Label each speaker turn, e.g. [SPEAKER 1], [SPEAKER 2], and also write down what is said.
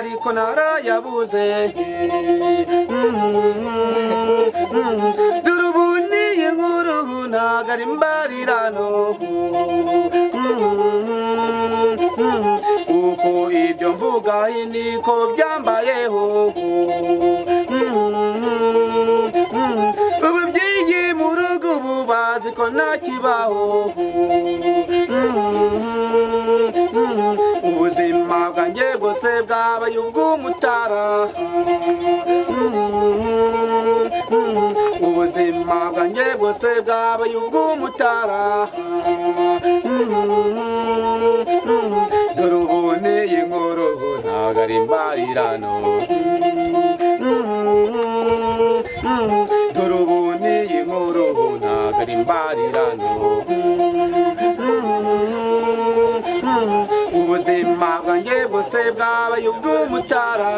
[SPEAKER 1] ariko narayabuze dore ubu niyi nkuru ntago ari imbarirano uko ibyo mvuga niko byambayeho ababyeyi mu rugo ubu bazi ko ntakibaho ubuzima bwanjye bwose bwabaye ubw'umutara ubuzima bwanjye bwose bwabaye ubw'umutara dore ubu niyi nkuru ntago ari imbarirano dore ubu niyi nkuru ntago ari imbarirano ubuzima bwanjye bwose bwabaye ubw'umutara